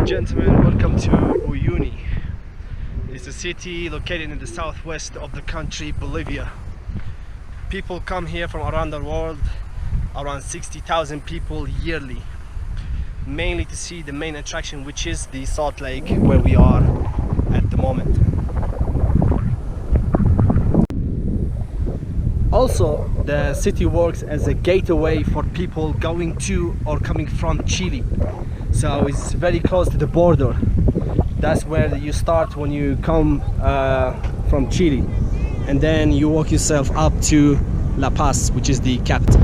and gentlemen, welcome to Uyuni. It's a city located in the southwest of the country, Bolivia. People come here from around the world, around 60,000 people yearly, mainly to see the main attraction, which is the salt lake where we are at the moment. Also, the city works as a gateway for people going to or coming from Chile. So it's very close to the border. That's where you start when you come from Chile, and then you walk yourself up to La Paz, which is the capital.